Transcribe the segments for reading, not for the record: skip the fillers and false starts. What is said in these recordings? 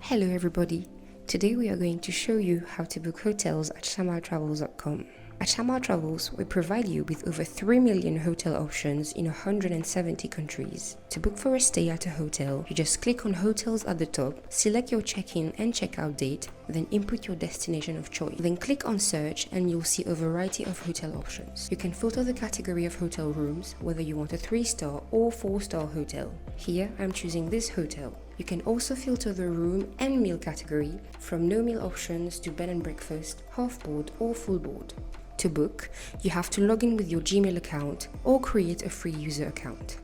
Hello everybody, today we are going to show you how to book hotels at 𝗟𝗏𝗺𝗇𝑟𝑎vels.com. At Shamal Travels, we provide you with over 3 million hotel options in 170 countries. To book for a stay at a hotel, you just click on hotels at the top, select your check-in and check-out date, then input your destination of choice. Then click on search and you'll see a variety of hotel options. You can filter the category of hotel rooms, whether you want a 3-star or 4-star hotel. Here, I'm choosing this hotel. You can also filter the room and meal category from no meal options to bed and breakfast, half board or full board. To book, you have to log in with your Gmail account or create a free user account.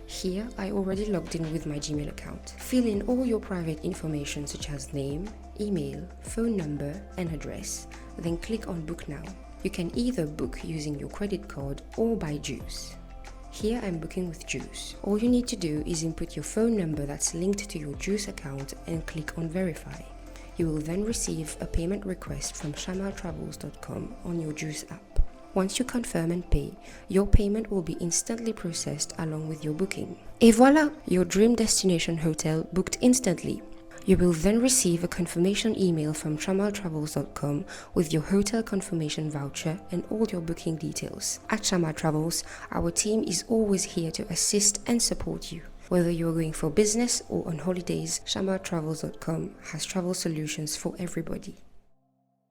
Here, I already logged in with my Gmail account. Fill in all your private information such as name, email, phone number, and address, then click on Book Now. You can either book using your credit card or by juice. Here I'm booking with Juice. All you need to do is input your phone number that's linked to your Juice account and click on Verify. You will then receive a payment request from 𝗟𝗏𝗺𝗶𝗺𝗀𝗀 on your Juice app. Once you confirm and pay, your payment will be instantly processed along with your booking. Et voilà! Your dream destination hotel booked instantly. You will then receive a confirmation email from 𝗟𝗏𝗺𝗶𝗺𝗀𝗀 with your hotel confirmation voucher and all your booking details. At Shamal Travels, our team is always here to assist and support you. Whether you're going for business or on holidays, 𝗟𝗏𝗺𝗺𝗀𝗀𝗺𝗏𝗺𝗺𝗺 has travel solutions for everybody.